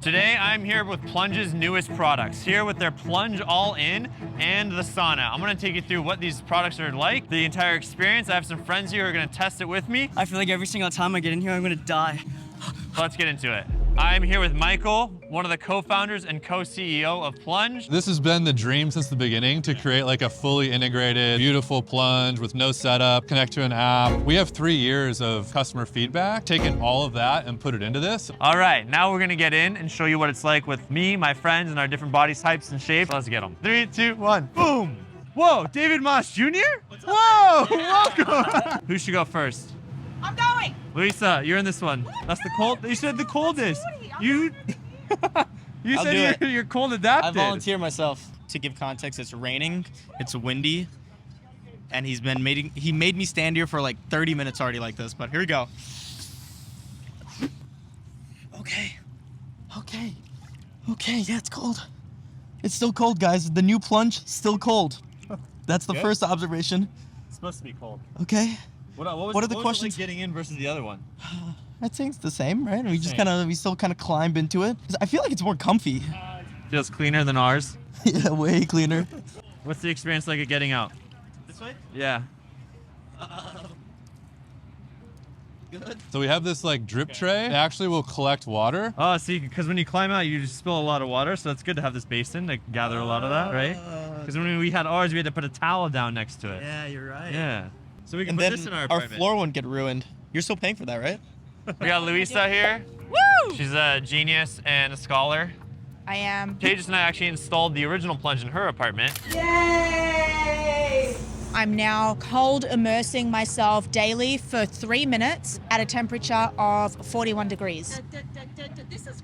Today I'm here with Plunge's newest products, here with their Plunge All-In and the sauna. I'm gonna take you through what these products are like, the entire experience. I have some friends here who are gonna test it with me. I feel like every single time I get in here, I'm gonna die. So let's get into it. I'm here with Michael, one of the co-founders and co-CEO of Plunge. This has been the dream since the beginning to create like a fully integrated, beautiful plunge with no setup, connect to an app. We have 3 years of customer feedback, taken all of that and put it into this. All right, now we're gonna get in and show you what it's like with me, my friends, and our different body types and shapes. Let's get them. 3, 2, 1, boom! Whoa, David Moss Jr.? Whoa, welcome! Who should go first? I'm going. Louisa, you're in this one. That's the cold. You said the coldest. You said you're cold adapted. I volunteer myself. To give context, it's raining, it's windy, and he made me stand here for like 30 minutes already like this, but here we go. Okay, yeah, it's cold. It's still cold, guys. The new plunge, still cold. That's the first observation. It's supposed to be cold. Okay. What are the questions? Like getting in versus the other one? I think it's the same, right? We still kind of climb into it. I feel like it's more comfy. Feels cleaner than ours. Yeah, way cleaner. What's the experience like of getting out? This way? Yeah. Good. So we have this like drip tray. It actually will collect water. Oh, see, because when you climb out, you just spill a lot of water, so it's good to have this basin to gather a lot of that, right? Because when we had ours, we had to put a towel down next to it. Yeah, you're right. Yeah. So we can And put then this in our our apartment. floor won't get ruined. You're still paying for that, right? We got Louisa here. Woo! She's a genius and a scholar. I am. Tejas and I actually installed the original plunge in her apartment. Yay! I'm now cold immersing myself daily for 3 minutes at a temperature of 41 degrees.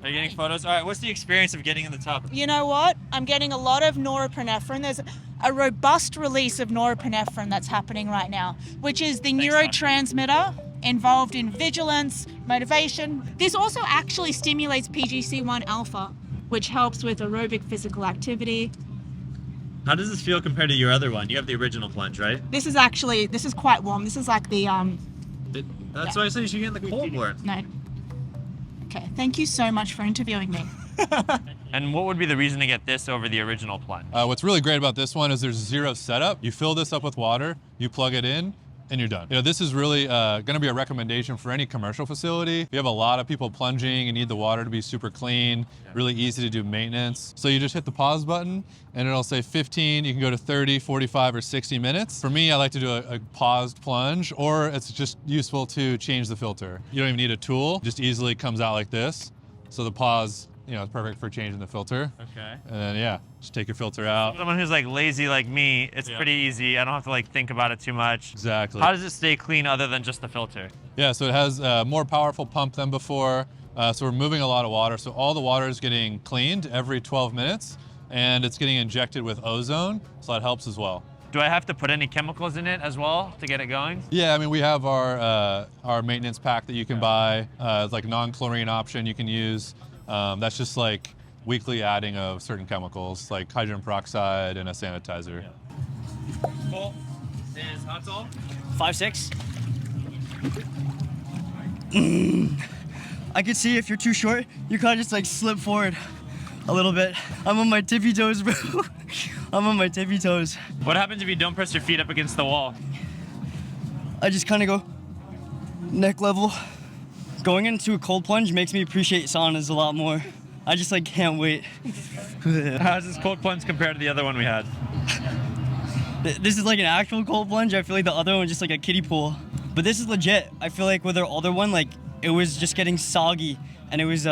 Are you getting photos? All right, what's the experience of getting in the tub? You know what? I'm getting a lot of norepinephrine. There's a robust release of norepinephrine that's happening right now, which is the neurotransmitter involved in vigilance, motivation. This also actually stimulates PGC1 alpha, which helps with aerobic physical activity. How does this feel compared to your other one? You have the original plunge, right? This is quite warm. This is like the, That's why I said you should get in the cold one. no. Okay, thank you so much for interviewing me. And what would be the reason to get this over the original plunge? What's really great about this one is there's zero setup. You fill this up with water, you plug it in, and you're done. You know, this is really gonna be a recommendation for any commercial facility. We have a lot of people plunging and need the water to be super clean, really easy to do maintenance. So you just hit the pause button and it'll say 15, you can go to 30, 45, or 60 minutes. For me, I like to do a paused plunge, or it's just useful to change the filter. You don't even need a tool, it just easily comes out like this. So the pause, you know, it's perfect for changing the filter. Okay. And then yeah, just take your filter out. Someone who's like lazy like me, it's pretty easy. I don't have to like think about it too much. Exactly. How does it stay clean other than just the filter? Yeah, so it has a more powerful pump than before. So we're moving a lot of water. So all the water is getting cleaned every 12 minutes and it's getting injected with ozone. So that helps as well. Do I have to put any chemicals in it as well to get it going? Yeah, I mean, we have our maintenance pack that you can buy. It's like non-chlorine option you can use. That's just like weekly adding of certain chemicals like hydrogen peroxide and a sanitizer. Yeah. Cool. Is hot salt? 5'6". I could see if you're too short, you kind of just like slip forward a little bit. I'm on my tippy toes, bro. I'm on my tippy toes. What happens if you don't press your feet up against the wall? I just kind of go neck level. Going into a cold plunge makes me appreciate saunas a lot more. I just like can't wait. How does this cold plunge compare to the other one we had? This is like an actual cold plunge. I feel like the other one was just like a kiddie pool. But this is legit. I feel like with our other one, like it was just getting soggy and it was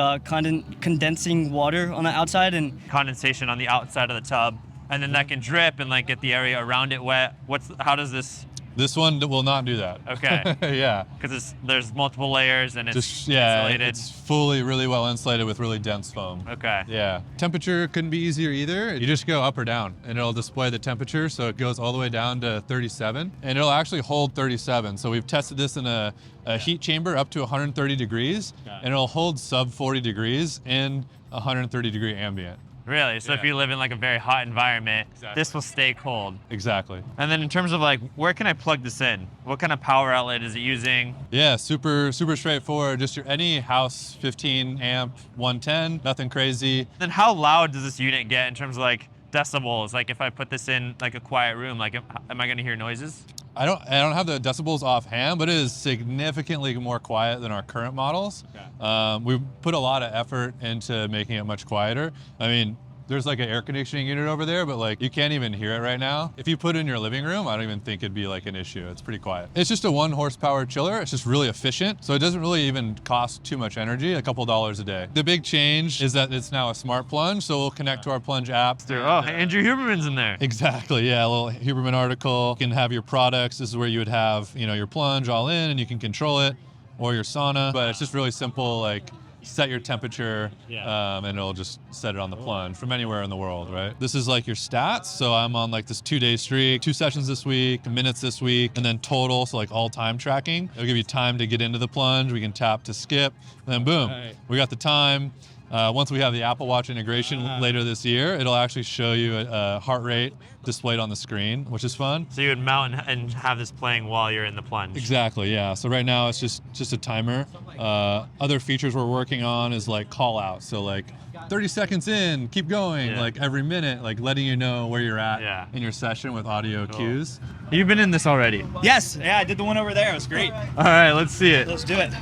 condensing water on the outside and Condensation on the outside of the tub, and then that can drip and like get the area around it wet. How does this? This one will not do that. Okay. Yeah. Because there's multiple layers and it's yeah, insulated. it's fully really well insulated with really dense foam. Okay. Yeah. Temperature couldn't be easier either. You just go up or down and it'll display the temperature. So it goes all the way down to 37 and it'll actually hold 37. So we've tested this in a heat chamber up to 130 degrees and it'll hold sub 40 degrees in 130 degree ambient. Really? So if Yeah. you live in like a very hot environment, Exactly. this will stay cold. Exactly. And then in terms of like, where can I plug this in? What kind of power outlet is it using? Yeah, super straightforward. Just your any house 15 amp 110, nothing crazy. Then how loud does this unit get in terms of like decibels? Like if I put this in like a quiet room, like am I gonna hear noises? I don't have the decibels offhand, but it is significantly more quiet than our current models. Okay. We put a lot of effort into making it much quieter. I mean, there's like an air conditioning unit over there, but like you can't even hear it right now. If you put it in your living room, I don't even think it'd be like an issue. It's pretty quiet. It's just a 1 horsepower chiller. It's just really efficient. So it doesn't really even cost too much energy, a couple dollars a day. The big change is that it's now a smart plunge. So we'll connect to our Plunge app. Oh, Andrew Huberman's in there. Exactly, yeah, a little Huberman article. You can have your products. This is where you would have, your plunge all in and you can control it, or your sauna. But it's just really simple, like set your temperature, and it'll just set it on the plunge from anywhere in the world, right? This is like your stats. So I'm on like this 2-day streak, 2 sessions this week, minutes this week, and then total, so like all time tracking. It'll give you time to get into the plunge. We can tap to skip, and then boom, we got the time. Once we have the Apple Watch integration later this year, it'll actually show you a heart rate displayed on the screen, which is fun. So you would mount and have this playing while you're in the plunge. Exactly, yeah. So right now it's just a timer. Other features we're working on is like call out. So like 30 seconds in, keep going, like every minute, like letting you know where you're at in your session with audio cues. You've been in this already. Yes, yeah, I did the one over there. It was great. All right, let's see it. Let's do it.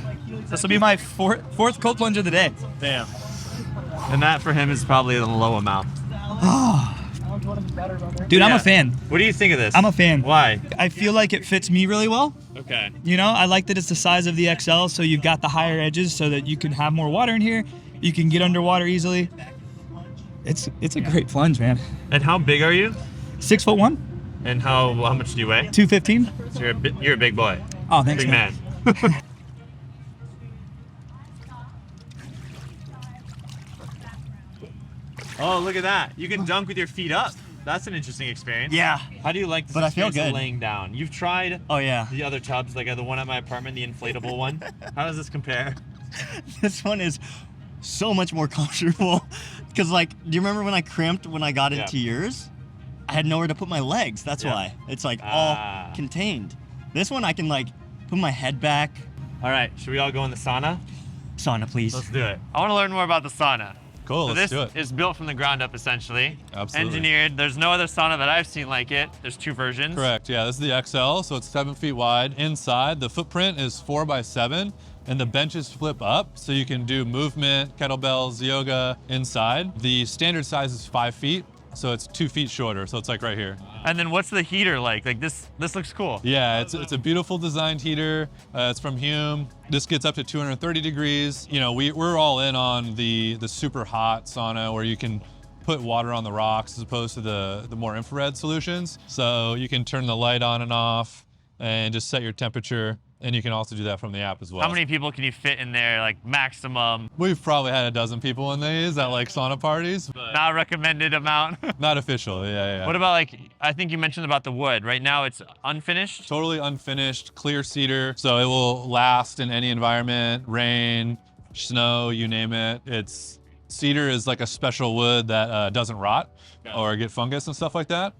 This will be my fourth cold plunge of the day. Damn. And that for him is probably the low amount. Dude, I'm Yeah. a fan. What do you think of this? I'm a fan. Why? I feel like it fits me really well. Okay. I like that it's the size of the XL, so you've got the higher edges so that you can have more water in here. You can get underwater easily. It's a great plunge, man. And how big are you? 6'1", And how much do you weigh? 215. So you're a big boy. Oh, thanks, Big man. man. Oh, look at that. You can dunk with your feet up. That's an interesting experience. Yeah. How do you like this But I feel experience of good. laying down? You've tried Oh yeah. the other tubs, like the one at my apartment, the inflatable one. How does this compare? This one is so much more comfortable. Because do you remember when I cramped when I got into yours? I had nowhere to put my legs. That's why. It's all contained. This one I can put my head back. All right, should we all go in the sauna? Sauna, please. Let's do it. I want to learn more about the sauna. Cool, So let's do this it. is built from the ground up, essentially. Absolutely. Engineered. There's no other sauna that I've seen like it. There's 2 versions. Correct, yeah, this is the XL, so it's 7 feet wide. Inside, the footprint is 4x7, and the benches flip up, so you can do movement, kettlebells, yoga inside. The standard size is 5 feet, so it's 2 feet shorter, so it's like right here. And then what's the heater like? Like this looks cool. Yeah, it's a beautiful designed heater. It's from Huum. This gets up to 230 degrees. We're all in on the super hot sauna where you can put water on the rocks as opposed to the more infrared solutions. So you can turn the light on and off and just set your temperature. And you can also do that from the app as well. How many people can you fit in there, like maximum? We've probably had a dozen people in these at sauna parties. But Not recommended amount. not official, yeah. What about I think you mentioned about the wood. Right now it's unfinished. Totally unfinished, clear cedar, so it will last in any environment, rain, snow, you name it. Cedar is like a special wood that doesn't rot or get fungus and stuff like that.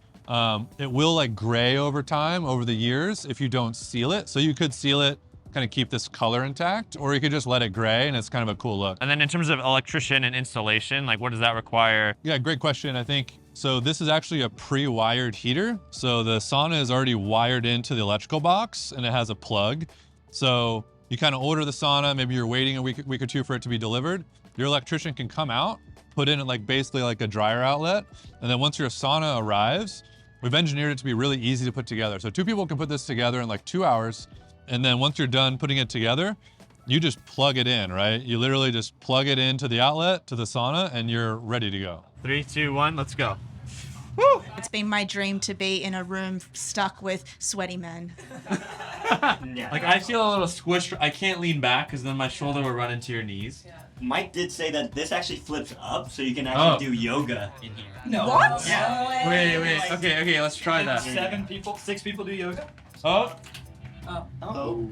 It will gray over time, over the years, if you don't seal it. So you could seal it, kind of keep this color intact, or you could just let it gray and it's kind of a cool look. And then in terms of electrician and installation, what does that require? Yeah, great question. I think, so this is actually a pre-wired heater. So the sauna is already wired into the electrical box and it has a plug. So you kind of order the sauna, maybe you're waiting a week or 2 for it to be delivered. Your electrician can come out, put in basically a dryer outlet. And then once your sauna arrives, we've engineered it to be really easy to put together. So 2 people can put this together in 2 hours. And then once you're done putting it together, you just plug it in, right? You literally just plug it into the outlet, to the sauna, and you're ready to go. 3, 2, 1, let's go. It's been my dream to be in a room stuck with sweaty men. I feel a little squished. I can't lean back because then my shoulder will run into your knees. Mike did say that this actually flips up, so you can actually do yoga in here. No. What? Yeah. Wait. Okay, let's try that. 6 people do yoga. Oh. Oh.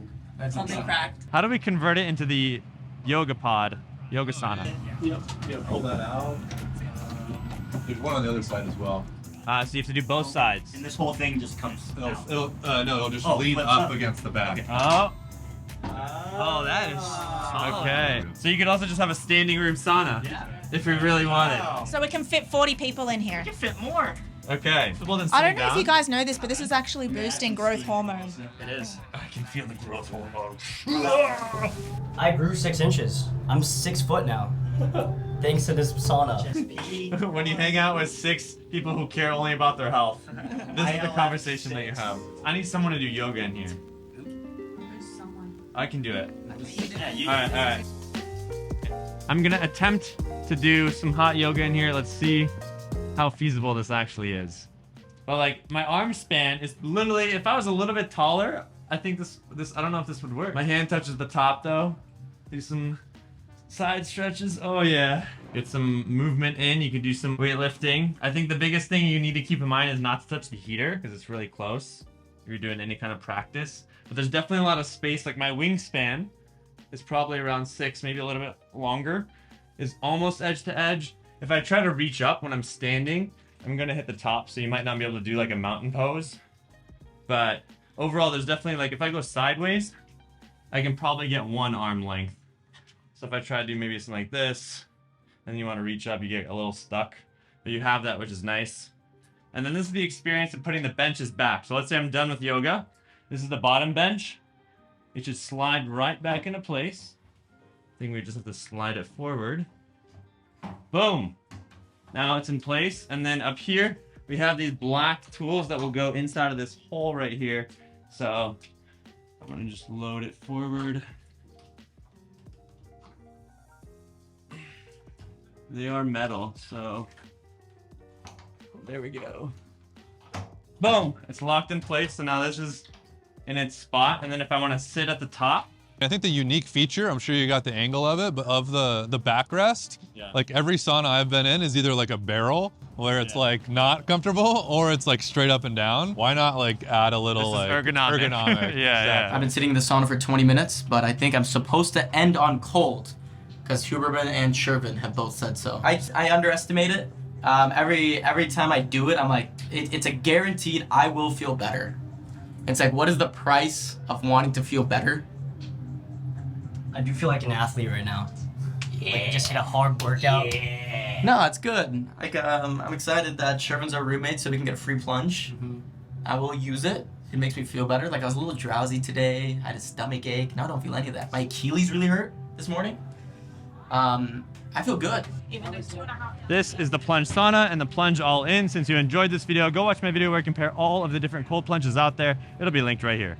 Something cracked. How do we convert it into the yoga pod? yoga sauna. Pull that out. There's one on the other side as well. So you have to do both sides. And this whole thing just comes down. It'll just Oh, lean flips up up. against the back. Okay. Oh. Oh, that is okay. So you could also just have a standing room sauna if you really wanted. So we can fit 40 people in here. You can fit more. Okay. Well, then I don't sit know if down. you guys know this, but this is actually boosting growth hormone. It is. I can feel the growth hormone. I grew 6 inches. I'm 6 foot now. Thanks to this sauna. When you hang out with 6 people who care only about their health, this is the conversation that you have. I need someone to do yoga in here. I can do it. All right. I'm gonna attempt to do some hot yoga in here. Let's see how feasible this actually is. But like my arm span is literally, if I was a little bit taller, I think this I don't know if this would work. My hand touches the top though. Do some side stretches. Oh yeah. Get some movement in. You can do some weightlifting. I think the biggest thing you need to keep in mind is not to touch the heater because it's really close if you're doing any kind of practice. But there's definitely a lot of space. Like my wingspan is probably around 6, maybe a little bit longer. Is almost edge to edge. If I try to reach up when I'm standing, I'm gonna hit the top, so you might not be able to do like a mountain pose. But overall, there's definitely like, if I go sideways, I can probably get 1 arm length. So if I try to do maybe something like this, and you wanna reach up, you get a little stuck. But you have that, which is nice. And then this is the experience of putting the benches back. So let's say I'm done with yoga. This is the bottom bench. It should slide right back into place. I think we just have to slide it forward. Boom. Now it's in place. And then up here, we have these black tools that will go inside of this hole right here. So I'm gonna just load it forward. They are metal, so there we go. Boom, it's locked in place. So now this is in its spot. And then if I wanna sit at the top, I think the unique feature, I'm sure you got the angle of it, but of the backrest, like every sauna I've been in is either like a barrel where it's like not comfortable or it's like straight up and down. Why not like add a little this is like ergonomic. Yeah. I've been sitting in the sauna for 20 minutes, but I think I'm supposed to end on cold because Huum and Shervin have both said so. I underestimate it. Every time I do it, I'm like, it's a guaranteed I will feel better. It's like, what is the price of wanting to feel better? I do feel like an athlete right now. Like I just hit a hard workout. No, it's good. Like, I'm excited that Shervin's our roommate, so we can get a free plunge. I will use it. It makes me feel better. Like I was a little drowsy today. I had a stomach ache. Now I don't feel any of that. My Achilles really hurt this morning. I feel good. This is the Plunge Sauna and the Plunge All In. Since you enjoyed this video, go watch my video where I compare all of the different cold plunges out there. It'll be linked right here.